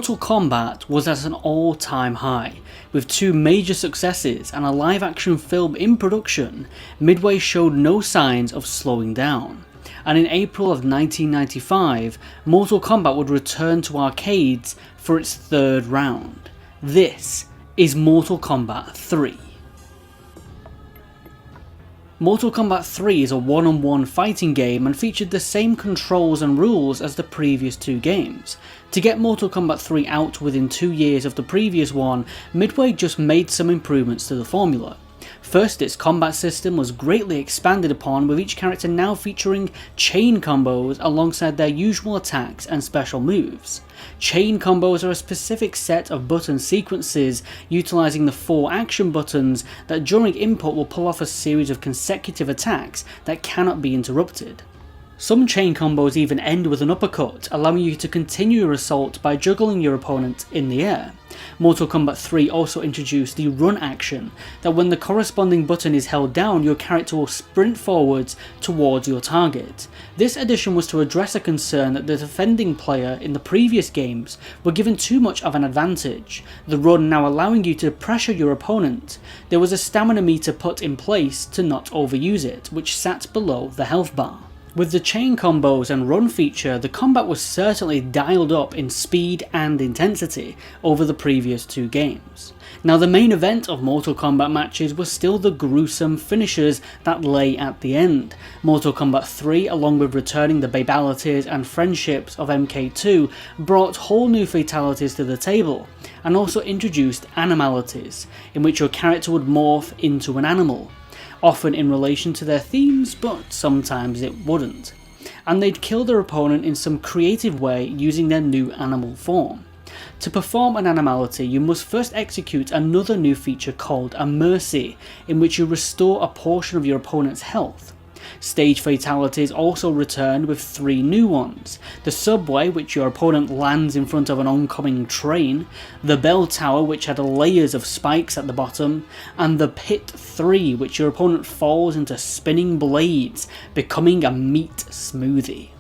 Mortal Kombat was at an all-time high. With two major successes and a live-action film in production, Midway showed no signs of slowing down. And in April of 1995, Mortal Kombat would return to arcades for its third round. This is Mortal Kombat 3. Mortal Kombat 3 is a one-on-one fighting game and featured the same controls and rules as the previous two games. To get Mortal Kombat 3 out within 2 years of the previous one, Midway just made some improvements to the formula. First, its combat system was greatly expanded upon, with each character now featuring chain combos alongside their usual attacks and special moves. Chain combos are a specific set of button sequences utilising the 4 action buttons that during input will pull off a series of consecutive attacks that cannot be interrupted. Some chain combos even end with an uppercut, allowing you to continue your assault by juggling your opponent in the air. Mortal Kombat 3 also introduced the run action, that when the corresponding button is held down, your character will sprint forwards towards your target. This addition was to address a concern that the defending player in the previous games were given too much of an advantage, the run now allowing you to pressure your opponent. There was a stamina meter put in place to not overuse it, which sat below the health bar. With the chain combos and run feature, the combat was certainly dialed up in speed and intensity over the previous two games. Now, the main event of Mortal Kombat matches was still the gruesome finishers that lay at the end. Mortal Kombat 3, along with returning the Fatalities and friendships of MK2, brought whole new fatalities to the table, and also introduced animalities, in which your character would morph into an animal. Often in relation to their themes, but sometimes it wouldn't. And they'd kill their opponent in some creative way using their new animal form. To perform an animality, you must first execute another new feature called a Mercy, in which you restore a portion of your opponent's health. Stage fatalities also returned with 3 new ones: the subway, which your opponent lands in front of an oncoming train, the bell tower, which had layers of spikes at the bottom, and the pit 3, which your opponent falls into spinning blades, becoming a meat smoothie.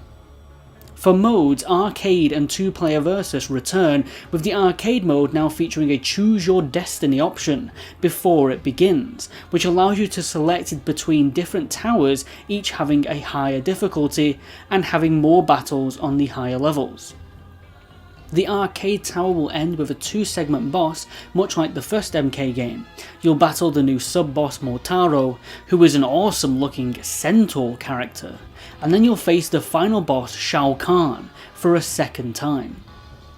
For modes, arcade and 2-player versus return, with the arcade mode now featuring a choose your destiny option before it begins, which allows you to select it between different towers, each having a higher difficulty and having more battles on the higher levels. The arcade tower will end with a 2-segment boss, much like the first MK game. You'll battle the new sub-boss Mortaro, who is an awesome looking centaur character, and then you'll face the final boss Shao Kahn for a second time.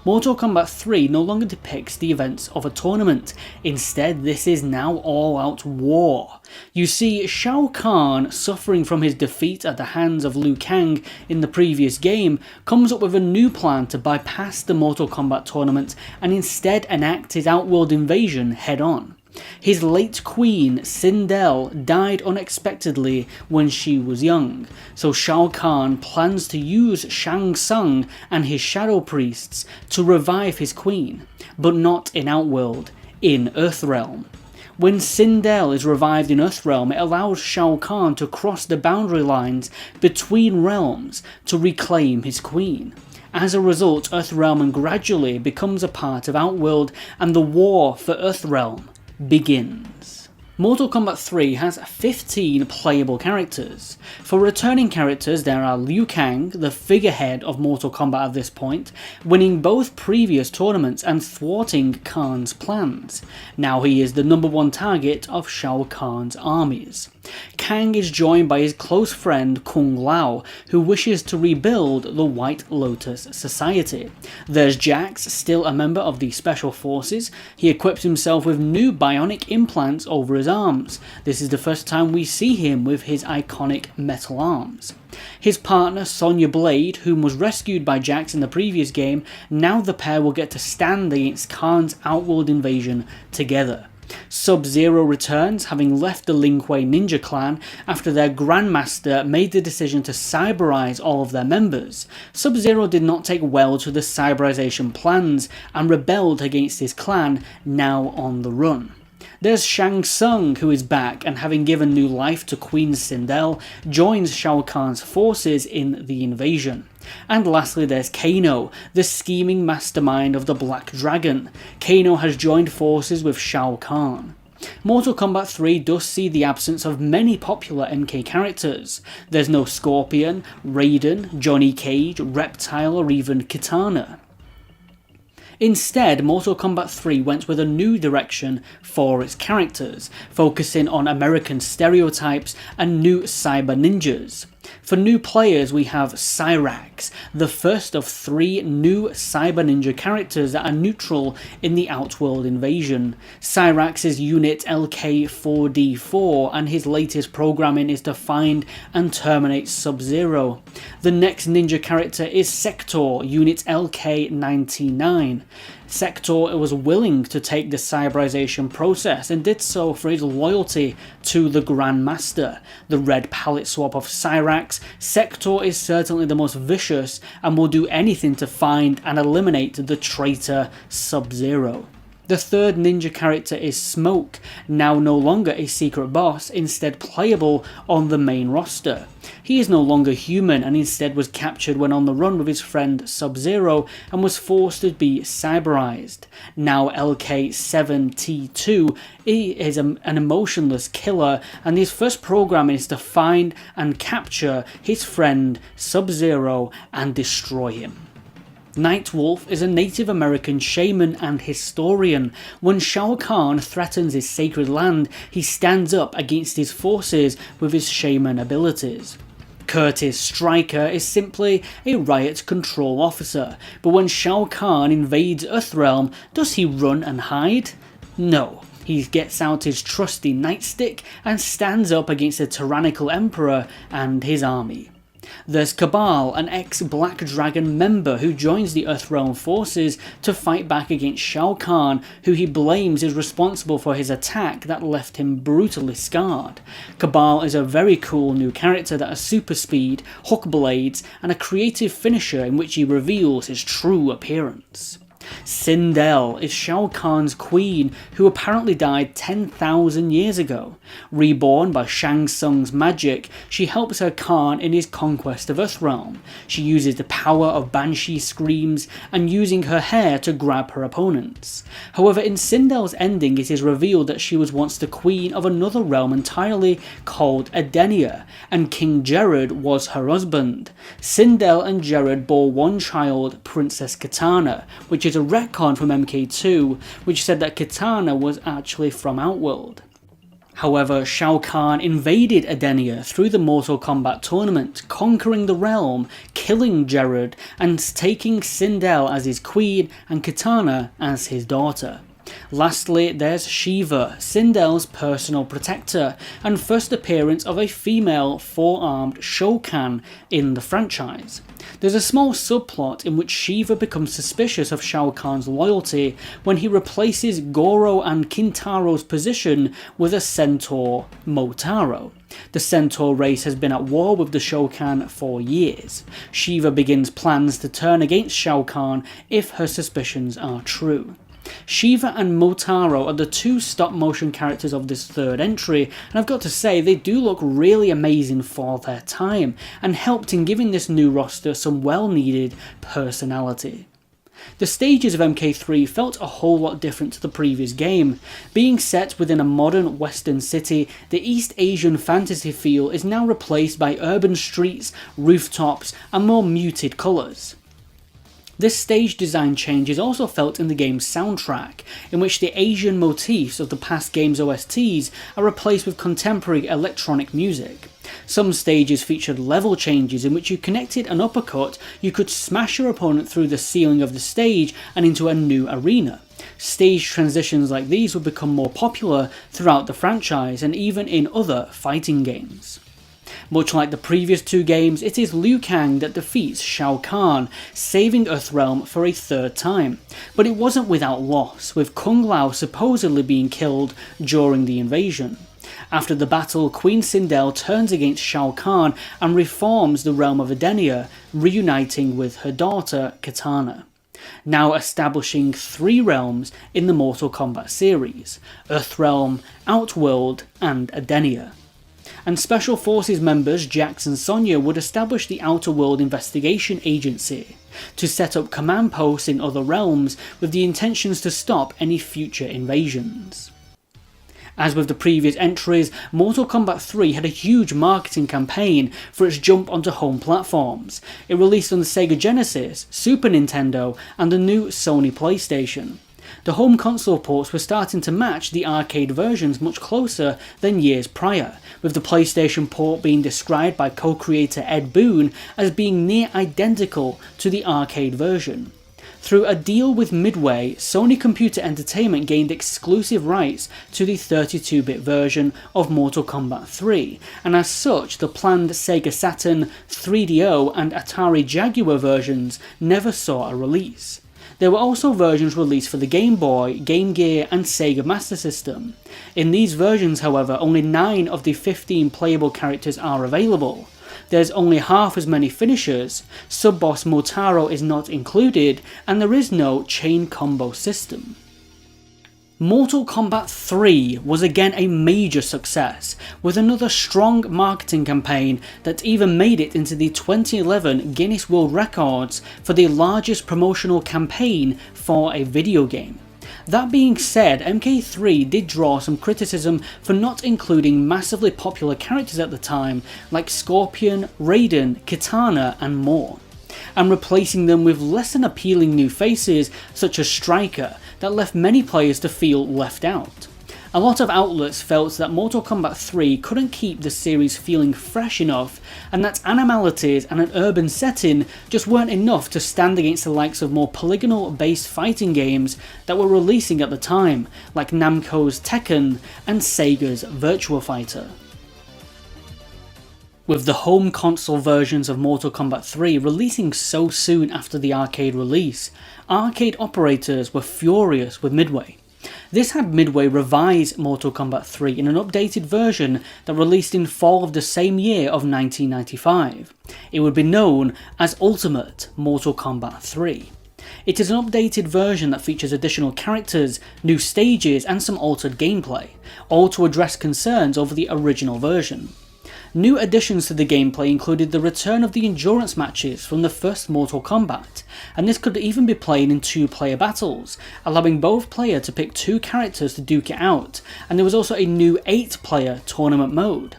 Mortal Kombat 3 no longer depicts the events of a tournament, instead this is now all-out war. You see Shao Kahn, suffering from his defeat at the hands of Liu Kang in the previous game, comes up with a new plan to bypass the Mortal Kombat tournament and instead enact his outworld invasion head-on. His late queen, Sindel, died unexpectedly when she was young, so Shao Kahn plans to use Shang Tsung and his shadow priests to revive his queen, but not in Outworld, in Earthrealm. When Sindel is revived in Earthrealm, it allows Shao Kahn to cross the boundary lines between realms to reclaim his queen. As a result, Earthrealm gradually becomes a part of Outworld, and the war for Earthrealm begins. Mortal Kombat 3 has 15 playable characters. For returning characters, there are Liu Kang, the figurehead of Mortal Kombat at this point, winning both previous tournaments and thwarting Kahn's plans. Now he is the #1 target of Shao Kahn's armies. Kang is joined by his close friend Kung Lao, who wishes to rebuild the White Lotus Society. There's Jax, still a member of the Special Forces. He equips himself with new bionic implants over his arms. This is the first time we see him with his iconic metal arms. His partner Sonya Blade, whom was rescued by Jax in the previous game, now the pair will get to stand against Kahn's Outworld invasion together. Sub-Zero returns, having left the Lin Kuei ninja clan after their Grandmaster made the decision to cyberize all of their members. Sub-Zero did not take well to the cyberization plans and rebelled against his clan, now on the run. There's Shang Tsung, who is back and, having given new life to Queen Sindel, joins Shao Kahn's forces in the invasion. And lastly, there's Kano, the scheming mastermind of the Black Dragon. Kano has joined forces with Shao Kahn. Mortal Kombat 3 does see the absence of many popular MK characters. There's no Scorpion, Raiden, Johnny Cage, Reptile, or even Kitana. Instead, Mortal Kombat 3 went with a new direction for its characters, focusing on American stereotypes and new cyber ninjas. For new players, we have Cyrax, the first of 3 new cyber ninja characters that are neutral in the Outworld invasion. Cyrax is Unit LK4D4, and his latest programming is to find and terminate Sub-Zero. The next ninja character is Sector, Unit LK99. Sector was willing to take the cyberization process and did so for his loyalty to the Grandmaster. The red palette swap of Cyrax, Sector is certainly the most vicious and will do anything to find and eliminate the traitor Sub-Zero. The third ninja character is Smoke, now no longer a secret boss, instead playable on the main roster. He is no longer human and instead was captured when on the run with his friend Sub-Zero and was forced to be cyberized. Now LK7T2, he is an emotionless killer, and his first program is to find and capture his friend Sub-Zero and destroy him. Nightwolf is a Native American shaman and historian. When Shao Kahn threatens his sacred land, he stands up against his forces with his shaman abilities. Curtis Stryker is simply a riot control officer, but when Shao Kahn invades Earthrealm, does he run and hide? No. He gets out his trusty nightstick and stands up against the tyrannical emperor and his army. There's Cabal, an ex-Black Dragon member who joins the Earthrealm forces to fight back against Shao Kahn, who he blames is responsible for his attack that left him brutally scarred. Cabal is a very cool new character that has super speed, hook blades, and a creative finisher in which he reveals his true appearance. Sindel is Shao Kahn's queen, who apparently died 10,000 years ago. Reborn by Shang Tsung's magic, she helps her Khan in his conquest of Earthrealm. She uses the power of Banshee screams and using her hair to grab her opponents. However, in Sindel's ending it is revealed that she was once the queen of another realm entirely called Edenia, and King Jerrod was her husband. Sindel and Jerrod bore one child, Princess Kitana, which is a retcon from MK2, which said that Kitana was actually from Outworld. However, Shao Kahn invaded Edenia through the Mortal Kombat tournament, conquering the realm, killing Jerrod, and taking Sindel as his queen and Kitana as his daughter. Lastly, there's Shiva, Sindel's personal protector, and first appearance of a female four-armed Shokan in the franchise. There's a small subplot in which Shiva becomes suspicious of Shao Kahn's loyalty when he replaces Goro and Kintaro's position with a centaur, Motaro. The centaur race has been at war with the Shokan for years. Shiva begins plans to turn against Shao Kahn if her suspicions are true. Shiva and Motaro are the two stop-motion characters of this third entry, and I've got to say they do look really amazing for their time, and helped in giving this new roster some well-needed personality. The stages of MK3 felt a whole lot different to the previous game. Being set within a modern western city, the East Asian fantasy feel is now replaced by urban streets, rooftops, and more muted colours. This stage design change is also felt in the game's soundtrack, in which the Asian motifs of the past game's OSTs are replaced with contemporary electronic music. Some stages featured level changes in which you connected an uppercut, you could smash your opponent through the ceiling of the stage and into a new arena. Stage transitions like these would become more popular throughout the franchise and even in other fighting games. Much like the previous two games, it is Liu Kang that defeats Shao Kahn, saving Earthrealm for a third time. But it wasn't without loss, with Kung Lao supposedly being killed during the invasion. After the battle, Queen Sindel turns against Shao Kahn and reforms the realm of Edenia, reuniting with her daughter Kitana. now establishing 3 realms in the Mortal Kombat series: Earthrealm, Outworld, and Edenia. And Special Forces members Jax and Sonya would establish the Outer World Investigation Agency to set up command posts in other realms with the intentions to stop any future invasions. As with the previous entries, Mortal Kombat 3 had a huge marketing campaign for its jump onto home platforms. It released on the Sega Genesis, Super Nintendo, and the new Sony PlayStation. The home console ports were starting to match the arcade versions much closer than years prior, with the PlayStation port being described by co-creator Ed Boon as being near identical to the arcade version. Through a deal with Midway, Sony Computer Entertainment gained exclusive rights to the 32-bit version of Mortal Kombat 3, and as such the planned Sega Saturn, 3DO and Atari Jaguar versions never saw a release. There were also versions released for the Game Boy, Game Gear and Sega Master System. In these versions, however, only 9 of the 15 playable characters are available. There's only half as many finishers, sub-boss Motaro is not included, and there is no chain combo system. Mortal Kombat 3 was again a major success, with another strong marketing campaign that even made it into the 2011 Guinness World Records for the largest promotional campaign for a video game. That being said, MK3 did draw some criticism for not including massively popular characters at the time like Scorpion, Raiden, Kitana and more, and replacing them with less than appealing new faces such as Striker that left many players to feel left out. A lot of outlets felt that Mortal Kombat 3 couldn't keep the series feeling fresh enough, and that animalities and an urban setting just weren't enough to stand against the likes of more polygonal based fighting games that were releasing at the time, like Namco's Tekken and Sega's Virtua Fighter. With the home console versions of Mortal Kombat 3 releasing so soon after the arcade release, arcade operators were furious with Midway. This had Midway revise Mortal Kombat 3 in an updated version that released in fall of the same year of 1995. It would be known as Ultimate Mortal Kombat 3. It is an updated version that features additional characters, new stages and some altered gameplay, all to address concerns over the original version. New additions to the gameplay included the return of the endurance matches from the first Mortal Kombat, and this could even be played in 2-player battles, allowing both players to pick 2 characters to duke it out, and there was also a new 8-player tournament mode.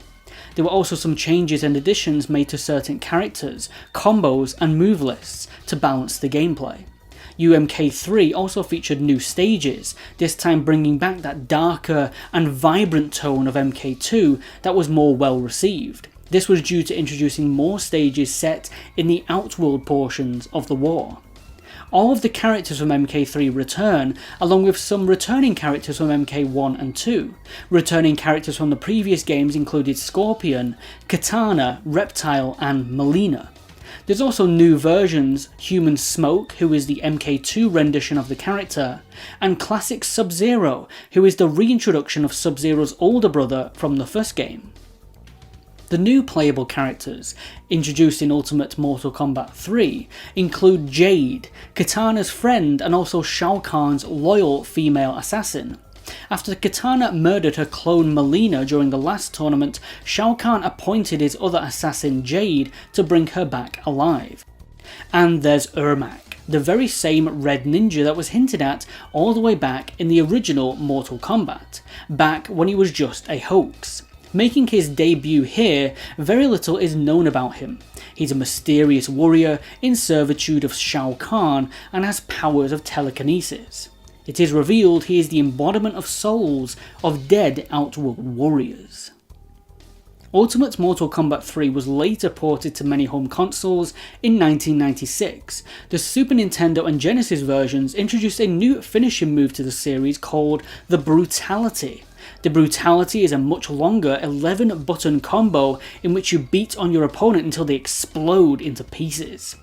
There were also some changes and additions made to certain characters, combos and move lists to balance the gameplay. UMK3 also featured new stages, this time bringing back that darker and vibrant tone of MK2 that was more well received. This was due to introducing more stages set in the Outworld portions of the war. All of the characters from MK3 return, along with some returning characters from MK1 and 2. Returning characters from the previous games included Scorpion, Kitana, Reptile and Melina. There's also new versions, Human Smoke, who is the MK2 rendition of the character, and Classic Sub-Zero, who is the reintroduction of Sub-Zero's older brother from the first game. The new playable characters, introduced in Ultimate Mortal Kombat 3, include Jade, Kitana's friend and also Shao Kahn's loyal female assassin. After Kitana murdered her clone Melina during the last tournament, Shao Kahn appointed his other assassin Jade to bring her back alive. And there's Ermac, the very same red ninja that was hinted at all the way back in the original Mortal Kombat, back when he was just a hoax. Making his debut here, very little is known about him. He's a mysterious warrior in servitude of Shao Kahn and has powers of telekinesis. It is revealed he is the embodiment of souls of dead Outworld warriors. Ultimate Mortal Kombat 3 was later ported to many home consoles in 1996. The Super Nintendo and Genesis versions introduced a new finishing move to the series called the Brutality. The Brutality is a much longer 11-button combo in which you beat on your opponent until they explode into pieces.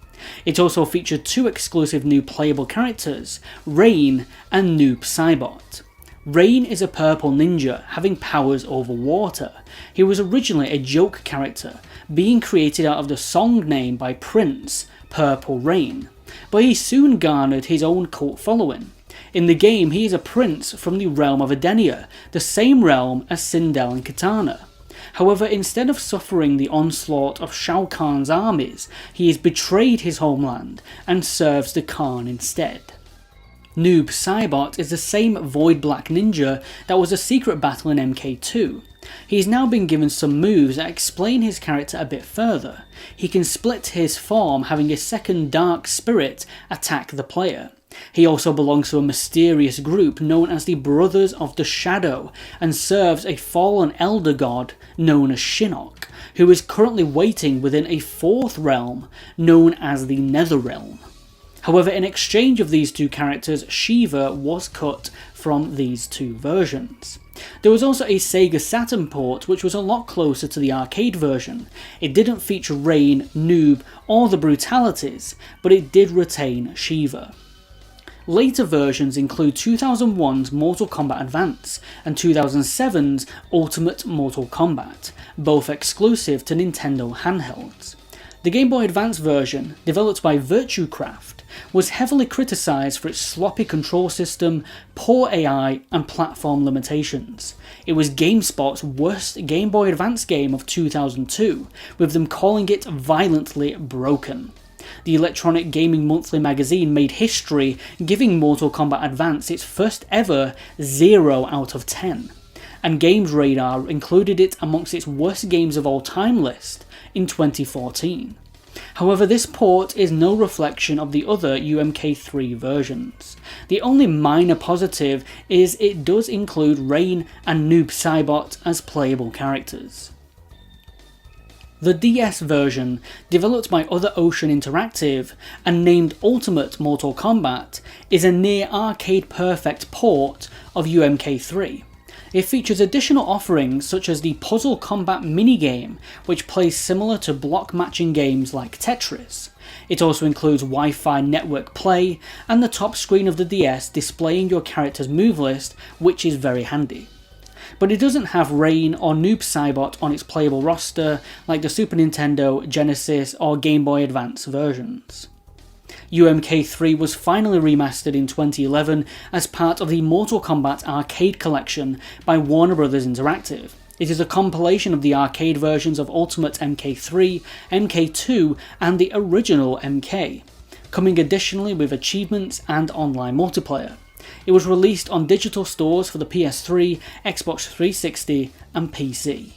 It also featured 2 exclusive new playable characters, Rain and Noob Saibot. Rain is a purple ninja having powers over water. He was originally a joke character, being created out of the song name by Prince, Purple Rain, but he soon garnered his own cult following. In the game, he is a prince from the realm of Edenia, the same realm as Sindel and Katana. However, instead of suffering the onslaught of Shao Kahn's armies, he has betrayed his homeland and serves the Khan instead. Noob Saibot is the same Void Black ninja that was a secret battle in MK2. He's now been given some moves that explain his character a bit further. He can split his form, having a second dark spirit attack the player. He also belongs to a mysterious group known as the Brothers of the Shadow and serves a fallen elder god known as Shinnok, who is currently waiting within a fourth realm known as the Netherrealm. However, in exchange of these two characters, Shiva was cut from these two versions. There was also a Sega Saturn port which was a lot closer to the arcade version. It didn't feature Rain, Noob or the Brutalities, but it did retain Shiva. Later versions include 2001's Mortal Kombat Advance and 2007's Ultimate Mortal Kombat, both exclusive to Nintendo handhelds. The Game Boy Advance version, developed by Virtuecraft, was heavily criticised for its sloppy control system, poor AI and platform limitations. It was GameSpot's worst Game Boy Advance game of 2002, with them calling it violently broken. The Electronic Gaming Monthly magazine made history, giving Mortal Kombat Advance its first ever 0 out of 10, and Games Radar included it amongst its worst games of all time list in 2014. However, this port is no reflection of the other UMK3 versions. The only minor positive is it does include Rain and Noob Saibot as playable characters. The DS version, developed by Other Ocean Interactive and named Ultimate Mortal Kombat, is a near arcade-perfect port of UMK3. It features additional offerings such as the Puzzle Combat minigame, which plays similar to block matching games like Tetris. It also includes Wi-Fi network play and the top screen of the DS displaying your character's move list, which is very handy. But it doesn't have Rain or Noob Saibot on its playable roster like the Super Nintendo, Genesis or Game Boy Advance versions. UMK3 was finally remastered in 2011 as part of the Mortal Kombat Arcade Collection by Warner Bros. Interactive. It is a compilation of the arcade versions of Ultimate MK3, MK2 and the original MK, coming additionally with achievements and online multiplayer. It was released on digital stores for the PS3, Xbox 360 and PC.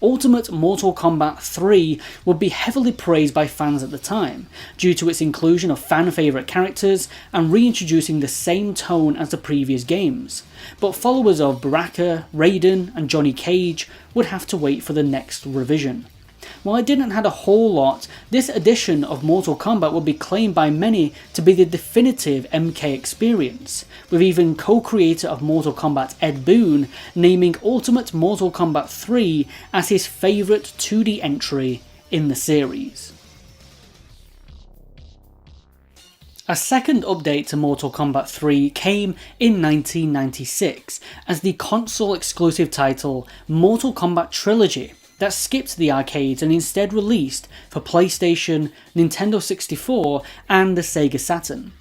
Ultimate Mortal Kombat 3 would be heavily praised by fans at the time, due to its inclusion of fan favourite characters and reintroducing the same tone as the previous games, but followers of Baraka, Raiden and Johnny Cage would have to wait for the next revision. While it didn't have a whole lot, this edition of Mortal Kombat would be claimed by many to be the definitive MK experience, with even co-creator of Mortal Kombat Ed Boon naming Ultimate Mortal Kombat 3 as his favourite 2D entry in the series. A second update to Mortal Kombat 3 came in 1996 as the console-exclusive title Mortal Kombat Trilogy, that skipped the arcades and instead released for PlayStation, Nintendo 64 and the Sega Saturn.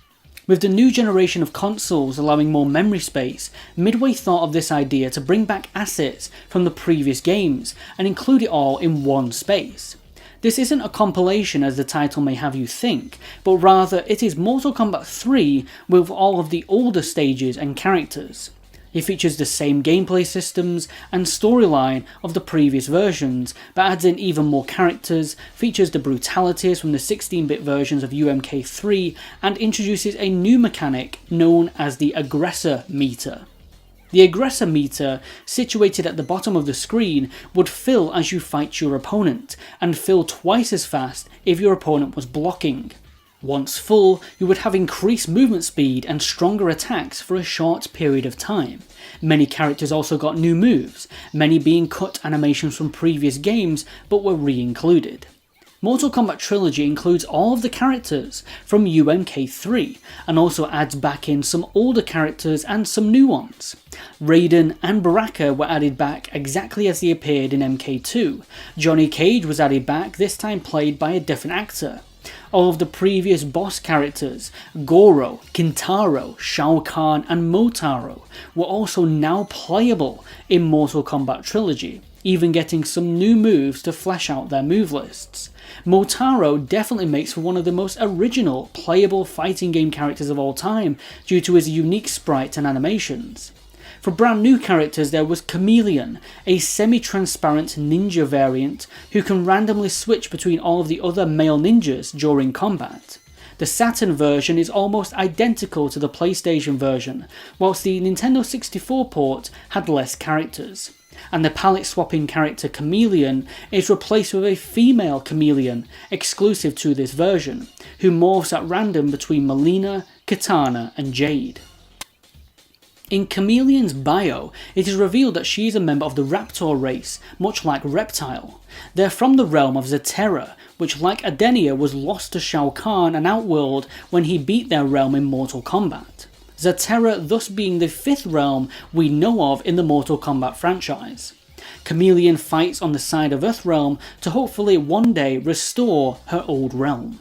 With the new generation of consoles allowing more memory space, Midway thought of this idea to bring back assets from the previous games and include it all in one space. This isn't a compilation as the title may have you think, but rather it is Mortal Kombat 3 with all of the older stages and characters. It features the same gameplay systems and storyline of the previous versions, but adds in even more characters, features the brutalities from the 16-bit versions of UMK3, and introduces a new mechanic known as the Aggressor Meter. The Aggressor Meter, situated at the bottom of the screen, would fill as you fight your opponent, and fill twice as fast if your opponent was blocking. Once full, you would have increased movement speed and stronger attacks for a short period of time. Many characters also got new moves, many being cut animations from previous games but were re-included. Mortal Kombat Trilogy includes all of the characters from UMK3 and also adds back in some older characters and some new ones. Raiden and Baraka were added back exactly as they appeared in MK2. Johnny Cage was added back, this time played by a different actor. All of the previous boss characters, Goro, Kintaro, Shao Kahn and Motaro, were also now playable in Mortal Kombat Trilogy, even getting some new moves to flesh out their move lists. Motaro definitely makes for one of the most original, playable fighting game characters of all time due to his unique sprite and animations. For brand new characters there was Chameleon, a semi-transparent ninja variant who can randomly switch between all of the other male ninjas during combat. The Saturn version is almost identical to the PlayStation version, whilst the Nintendo 64 port had less characters. And the palette swapping character Chameleon is replaced with a female Chameleon, exclusive to this version, who morphs at random between Melina, Katana and Jade. In Chameleon's bio, it is revealed that she is a member of the Raptor race, much like Reptile. They're from the realm of Zaterra, which like Adenia was lost to Shao Kahn and Outworld when he beat their realm in Mortal Kombat. Zaterra thus being the 5th realm we know of in the Mortal Kombat franchise. Chameleon fights on the side of Earthrealm to hopefully one day restore her old realm.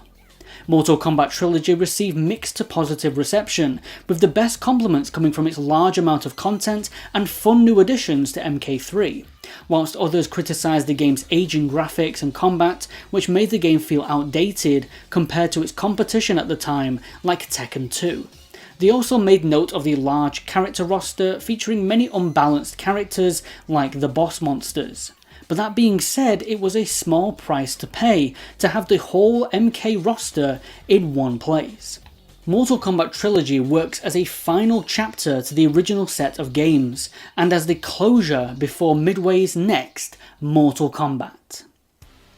Mortal Kombat Trilogy received mixed to positive reception, with the best compliments coming from its large amount of content and fun new additions to MK3, whilst others criticised the game's aging graphics and combat, which made the game feel outdated compared to its competition at the time like Tekken 2. They also made note of the large character roster featuring many unbalanced characters like the boss monsters. But that being said, it was a small price to pay to have the whole MK roster in one place. Mortal Kombat Trilogy works as a final chapter to the original set of games, and as the closure before Midway's next Mortal Kombat.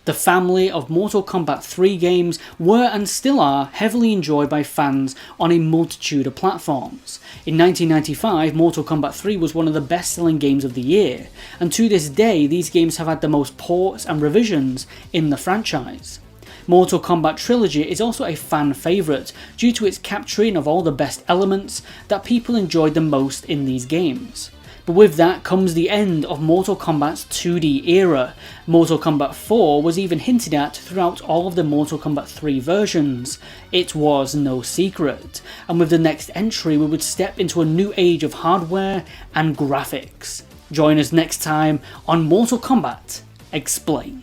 The family of Mortal Kombat 3 games were and still are heavily enjoyed by fans on a multitude of platforms. In 1995, Mortal Kombat 3 was one of the best-selling games of the year, and to this day these games have had the most ports and revisions in the franchise. Mortal Kombat Trilogy is also a fan favourite due to its capturing of all the best elements that people enjoyed the most in these games. But with that comes the end of Mortal Kombat's 2D era. Mortal Kombat 4 was even hinted at throughout all of the Mortal Kombat 3 versions. It was no secret, and with the next entry we would step into a new age of hardware and graphics. Join us next time on Mortal Kombat Explained.